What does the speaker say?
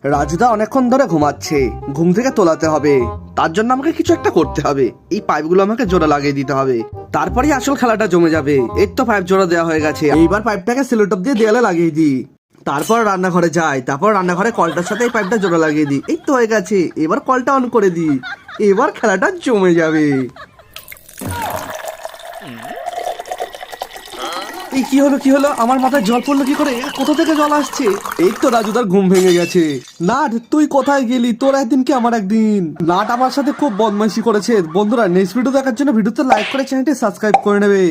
রাজুদা অনেকক্ষণ ধরে ঘুমাচ্ছে, ঘুম থেকে তোলাতে হবে। তার জন্য আমাকে কিছু একটা করতে হবে। এই পাইপগুলো আমাকে জোড়া লাগিয়ে দিতে হবে, তারপরেই আসল খেলাটা জমে যাবে। এই তো পাইপ জোড়া দেওয়া হয়ে গেছে, এইবার পাইপটাকে সেলোটেপ দিয়ে দেয়ালে লাগিয়ে দিই। তারপর রান্নাঘরে যাই, তারপর রান্নাঘরে কলটার সাথে এই পাইপটা জোড়া লাগিয়ে দিই। এই তো হয়ে গেছে, এবার কলটা অন করে দিই। এবার খেলাটা জমে যাবে। এই কি হলো আমার মাথায় জল পড়লো কি করে? কোথা থেকে জল আসছে? এই তো রাজুদার ঘুম ভেঙে গেছে। নাট, তুই কোথায় গেলি? তোর একদিন কি আমার একদিন। নাট আমার সাথে খুব বদমাইশি করেছে। বন্ধুরা, নেক্সট ভিডিও দেখার জন্য ভিডিওতে লাইক করে চ্যানেলটি সাবস্ক্রাইব করে নেবে।